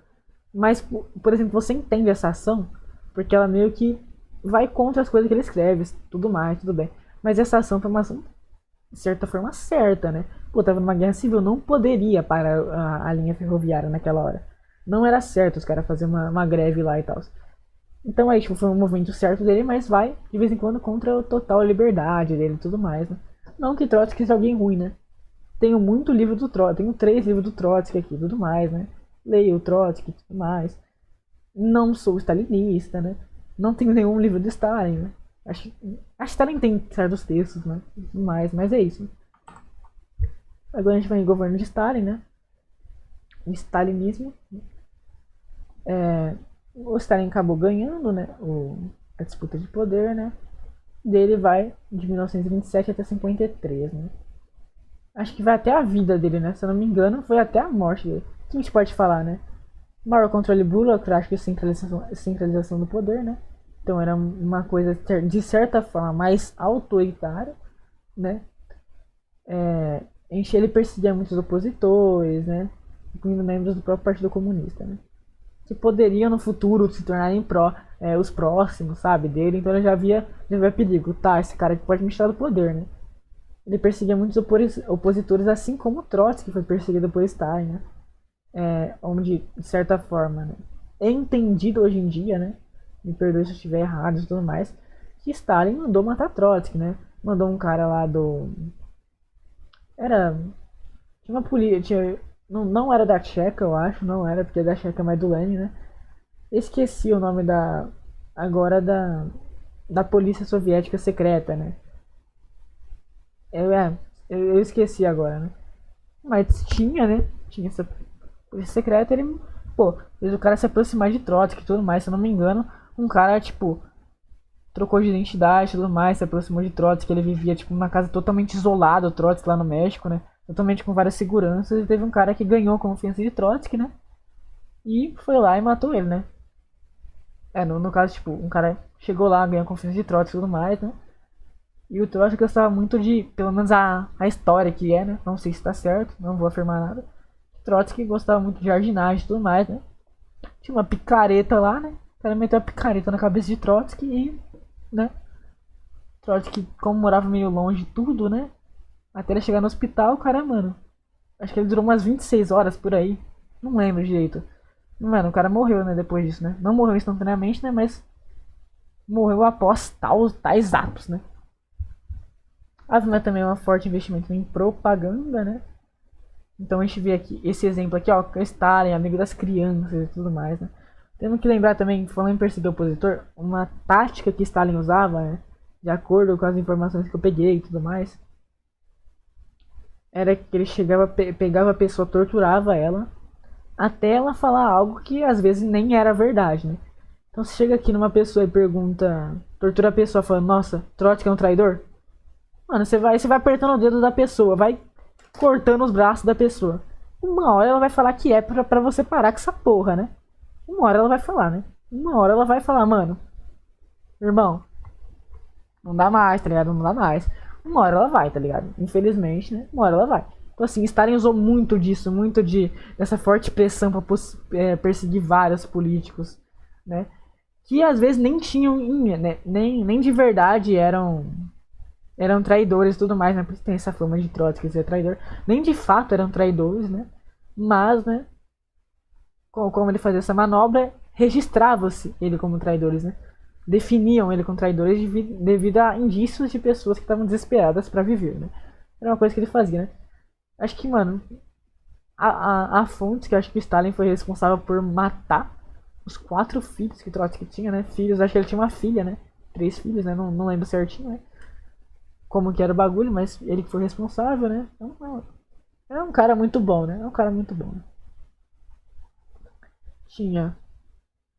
Mas, por exemplo, você entende essa ação porque ela meio que vai contra as coisas que ele escreve, tudo mais, tudo bem. Mas essa ação foi uma ação, de certa forma, certa, né? Pô, tava numa guerra civil, não poderia parar a linha ferroviária naquela hora. Não era certo os caras fazerem uma greve lá e tal. Então aí, tipo, foi um movimento certo dele, mas vai, de vez em quando, contra a total liberdade dele e tudo mais, né? Não que Trotsky seja alguém ruim, né? Tenho muito livro do Trotsky, tenho 3 livros do Trotsky aqui e tudo mais, né? Leio o Trotsky e tudo mais. Não sou stalinista, né? Não tenho nenhum livro de Stalin, né? Acho que Stalin tem certos textos, né? Mas é isso. Agora a gente vai em governo de Stalin, né? O stalinismo. O Stalin acabou ganhando, né? A disputa de poder, né? Dele vai de 1927 até 53, né? Acho que vai até a vida dele, né? Se eu não me engano, foi até a morte dele. O que a gente pode falar, né? Maior controle burocrático e centralização do poder, né? Então era uma coisa, de certa forma, mais autoritária, né? Ele perseguia muitos opositores, né? Incluindo membros do próprio Partido Comunista, né? Que poderiam no futuro se tornarem os próximos, sabe, dele. Então ele já via perigo. Tá, esse cara aqui pode me tirar do poder, né? Ele perseguia muitos opositores, assim como Trotsky foi perseguido por Stalin, né? Onde, de certa forma, né, é entendido hoje em dia, né? Me perdoe se eu estiver errado e tudo mais, que Stalin mandou matar Trotsky, né? Mandou um cara lá do... Tinha uma polícia... Não era da Tcheca, eu acho, não era, porque da Tcheca é mais do Lenin, né? Esqueci o nome agora da polícia soviética secreta, né? Eu esqueci agora, né? Mas tinha, né? Tinha essa polícia secreta, ele, pô, fez o cara se aproximar de Trotsky e tudo mais, se eu não me engano, um cara, tipo, trocou de identidade e tudo mais, se aproximou de Trotsky, ele vivia, tipo, numa casa totalmente isolada, o Trotsky lá no México, né? Totalmente com várias seguranças, e teve um cara que ganhou a confiança de Trotsky, né? E foi lá e matou ele, né? No caso, tipo, um cara chegou lá, ganhou a confiança de Trotsky e tudo mais, né? E o Trotsky gostava muito de, pelo menos a história que é, né? Não sei se tá certo, não vou afirmar nada. Trotsky gostava muito de jardinagem e tudo mais, né? Tinha uma picareta lá, né? O cara meteu a picareta na cabeça de Trotsky e, né? Trotsky, como morava meio longe de tudo, né? Até ele chegar no hospital, o cara, mano, acho que ele durou umas 26 horas por aí. Não lembro direito. Mano, o cara morreu, né, depois disso, né? Não morreu instantaneamente, né? Mas morreu após tais atos, né? Havia também um forte investimento em propaganda, né? Então a gente vê aqui, esse exemplo aqui, ó, Stalin, amigo das crianças e tudo mais, né? Temos que lembrar também, falando em perseguir o opositor, uma tática que Stalin usava, né? De acordo com as informações que eu peguei e tudo mais, era que ele chegava, pegava a pessoa, torturava ela, até ela falar algo que às vezes nem era verdade, né? Então você chega aqui numa pessoa e pergunta, tortura a pessoa falando, nossa, Trotsky é um traidor? Mano, você vai apertando o dedo da pessoa, vai cortando os braços da pessoa. Uma hora ela vai falar que é pra você parar com essa porra, né? Uma hora ela vai falar, né? Uma hora ela vai falar, mano, irmão, não dá mais, tá ligado? Não dá mais. Uma hora ela vai, tá ligado? Infelizmente, né? Uma hora ela vai. Então, assim, Stalin usou muito disso, muito dessa forte pressão pra perseguir vários políticos, né? Que às vezes nem tinham, né? Nem de verdade eram traidores e tudo mais, né? Por isso tem essa fama de Trotsky ser traidor. Nem de fato eram traidores, né? Mas, né? Como ele fazia essa manobra, registrava-se ele como traidores, né? Definiam ele como traidores devido a indícios de pessoas que estavam desesperadas para viver, né? Era uma coisa que ele fazia, né? Acho que, mano, a fonte que acho que o Stalin foi responsável por matar os 4 filhos que Trotsky tinha, né? Filhos, acho que ele tinha uma filha, né? 3 filhos, né? Não lembro certinho, né? Como que era o bagulho, mas ele que foi responsável, né? Então, é um cara muito bom, né? É um cara muito bom. Né? Tinha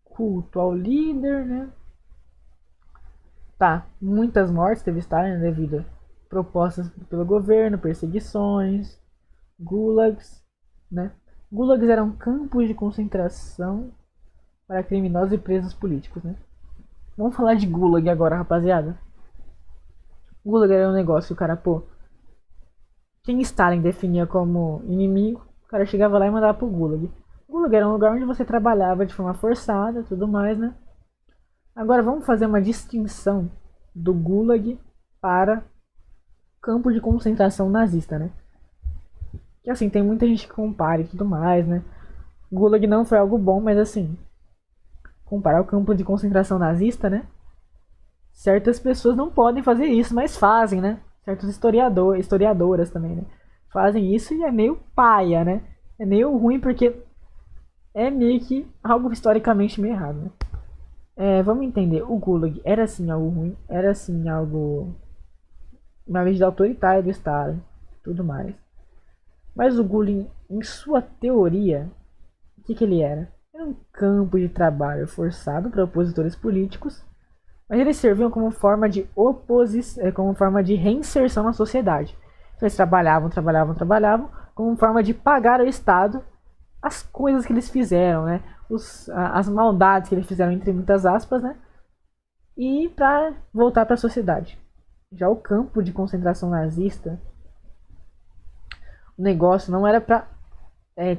culto ao líder, né? Tá, muitas mortes teve Stalin devido a propostas pelo governo, perseguições, gulags, né? Gulags eram campos de concentração para criminosos e presos políticos, né? Vamos falar de gulag agora, rapaziada. Gulag era um negócio que o cara, pô, quem Stalin definia como inimigo, o cara chegava lá e mandava pro Gulag. O Gulag era um lugar onde você trabalhava de forma forçada, tudo mais, né? Agora vamos fazer uma distinção do Gulag para campo de concentração nazista, né? Que assim, tem muita gente que compara e tudo mais, né? Gulag não foi algo bom, mas assim, comparar o campo de concentração nazista, né? Certas pessoas não podem fazer isso, mas fazem, né? Certos historiadoras também, né? Fazem isso e é meio paia, né? É meio ruim porque é meio que algo historicamente meio errado, né? Vamos entender, o Gulag era assim algo ruim, era assim algo uma medida autoritária do Estado, tudo mais. Mas o Gulag, em sua teoria, o que ele era? Era um campo de trabalho forçado para opositores políticos, mas eles serviam como forma de como forma de reinserção na sociedade. Então eles trabalhavam, como forma de pagar ao Estado as coisas que eles fizeram, né? As maldades que eles fizeram, entre muitas aspas, né? E para voltar para a sociedade. Já o campo de concentração nazista, o negócio não era para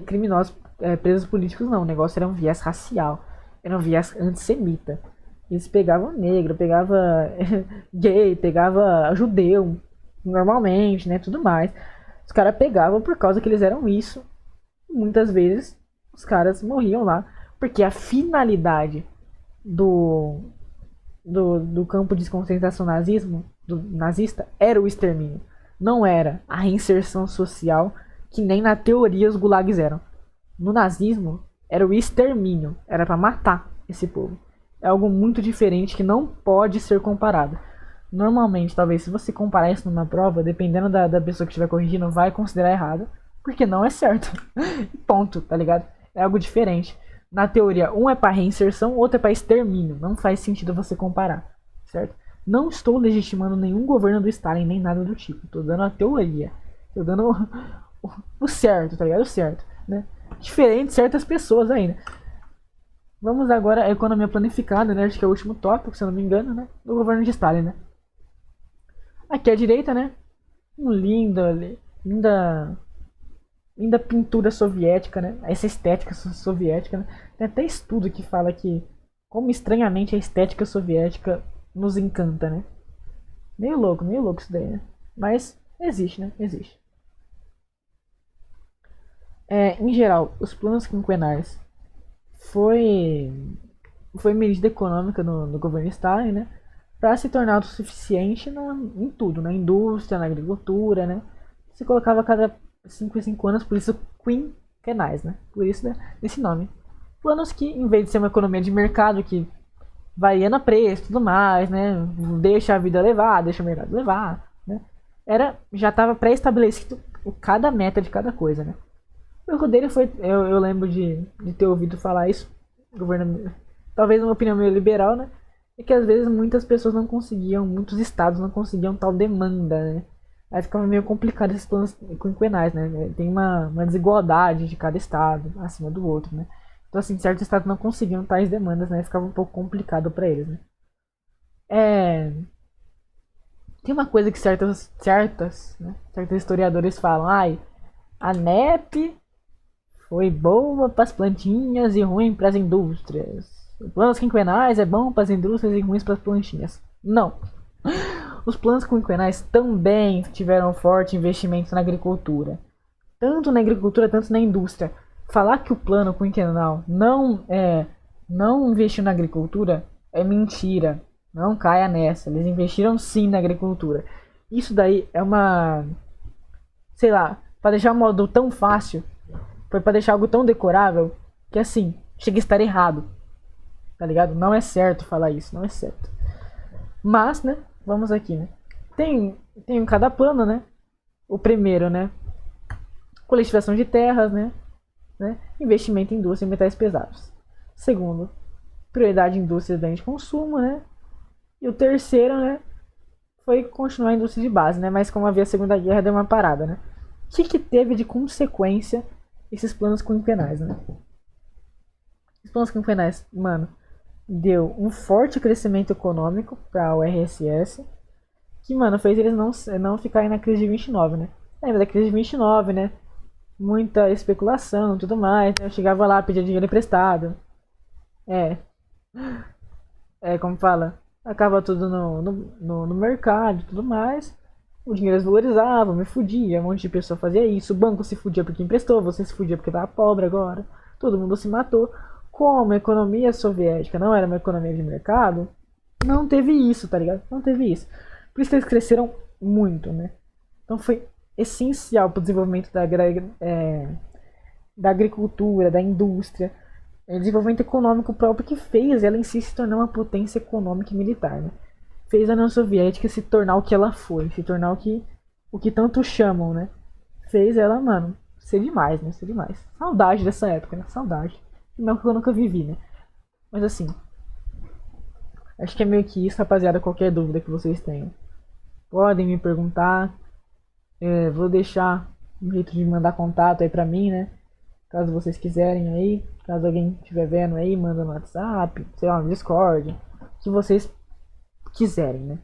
criminosos, presos políticos, não. O negócio era um viés racial, era um viés antissemita. Eles pegavam negro, pegava gay, pegava judeu, normalmente, né? Tudo mais. Os caras pegavam por causa que eles eram isso. Muitas vezes os caras morriam lá, porque a finalidade do campo de concentração nazista era o extermínio. Não era a reinserção social, que nem na teoria os gulags eram. No nazismo, era o extermínio. Era para matar esse povo. É algo muito diferente que não pode ser comparado. Normalmente, talvez, se você comparar isso numa prova, dependendo da pessoa que estiver corrigindo, vai considerar errado. Porque não é certo. Ponto, tá ligado? É algo diferente. Na teoria, um é para reinserção, outro é para extermínio. Não faz sentido você comparar, certo? Não estou legitimando nenhum governo do Stalin, nem nada do tipo. Tô dando a teoria. Tô dando o certo, tá ligado? O certo, né? Diferente de certas pessoas ainda. Vamos agora à economia planificada, né? Acho que é o último tópico, se eu não me engano, né? Do governo de Stalin, né? Aqui à direita, né? Linda, linda, linda pintura soviética, né? Essa estética soviética, né? Tem até estudo que fala que como estranhamente a estética soviética nos encanta, né? Meio louco isso daí, né? Mas existe, né? Existe. Em geral, os planos quinquenais foi medida econômica no governo Stalin, né? Para se tornar autossuficiente em tudo, na indústria, na agricultura, né? Se colocava a cada 5 em 5 anos, por isso quinquenais, né? Por isso, né, esse nome. Planos que, em vez de ser uma economia de mercado que variando a preço e tudo mais, né? Deixa a vida levar, deixa o mercado levar, né? Já estava pré-estabelecido cada meta de cada coisa, né? O erro dele foi, eu lembro de ter ouvido falar isso, governo, talvez uma opinião meio liberal, né? É que às vezes muitas pessoas não conseguiam, muitos estados não conseguiam tal demanda, né? Aí ficava meio complicado esses planos quinquenais, né? Tem uma desigualdade de cada estado acima do outro, né? Então, assim, certos estados não conseguiam tais demandas, né? Ficava um pouco complicado para eles, né? É... Tem uma coisa que certos historiadores falam, ai, a NEP foi boa para as plantinhas e ruim para as indústrias. Planos quinquenais é bom para as indústrias e ruins para as plantinhas. Não. Os planos quinquenais também tiveram forte investimento na agricultura. Tanto na agricultura, tanto na indústria. Falar que o plano quinquenal não investiu na agricultura é mentira. Não caia nessa. Eles investiram sim na agricultura. Isso daí é uma... Sei lá, para deixar o modo tão fácil, foi para deixar algo tão decorável que assim, chega a estar errado. Tá ligado? Não é certo falar isso, não é certo. Mas, né, vamos aqui, né? Tem cada plano, né? O primeiro, né? Coletivação de terras, né? Investimento em indústria e metais pesados. Segundo, prioridade em indústrias de bens de consumo, né? E o terceiro, né? Foi continuar a indústria de base, né? Mas como havia a Segunda Guerra, deu uma parada, né? O que teve de consequência esses planos quinquenais, né? Os planos quinquenais, mano, deu um forte crescimento econômico para o RSS, que, mano, fez eles não ficarem na crise de 29, né? Lembra da crise de 29, né? Muita especulação e tudo mais, né? Eu chegava lá, pedia dinheiro emprestado. Como fala, acaba tudo no mercado e tudo mais. O dinheiro desvalorizava, me fudia, um monte de pessoa fazia isso. O banco se fudia porque emprestou, você se fudia porque tava pobre agora. Todo mundo se matou. Como a economia soviética não era uma economia de mercado, não teve isso, tá ligado? Não teve isso. Por isso que eles cresceram muito, né? Então foi essencial para o desenvolvimento da agricultura, da indústria, desenvolvimento econômico próprio que fez ela em si se tornar uma potência econômica e militar, né? Fez a União Soviética se tornar o que ela foi, se tornar o que tanto chamam, né? Fez ela, mano, ser demais, né? Ser demais. Saudade dessa época, né? Saudade. Não que eu nunca vivi, né? Mas assim, acho que é meio que isso, rapaziada. Qualquer dúvida que vocês tenham, podem me perguntar. Vou deixar um jeito de mandar contato aí pra mim, né? Caso vocês quiserem aí. Caso alguém estiver vendo aí, manda no WhatsApp, sei lá, no Discord. Se vocês quiserem, né?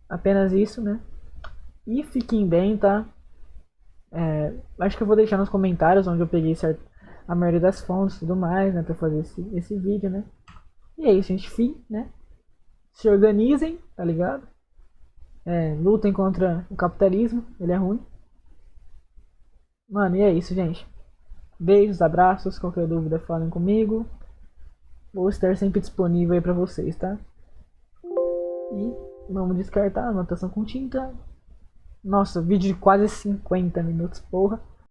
Apenas isso, né? E fiquem bem, tá? Acho que eu vou deixar nos comentários onde eu peguei a maioria das fontes e tudo mais, né? Pra fazer esse vídeo, né? E é isso, gente. Fim, né? Se organizem, tá ligado? Lutem contra o capitalismo, ele é ruim. Mano, e é isso, gente. Beijos, abraços, qualquer dúvida falem comigo. Vou estar sempre disponível aí pra vocês, tá? E vamos descartar a anotação com tinta. Nossa, vídeo de quase 50 minutos, porra.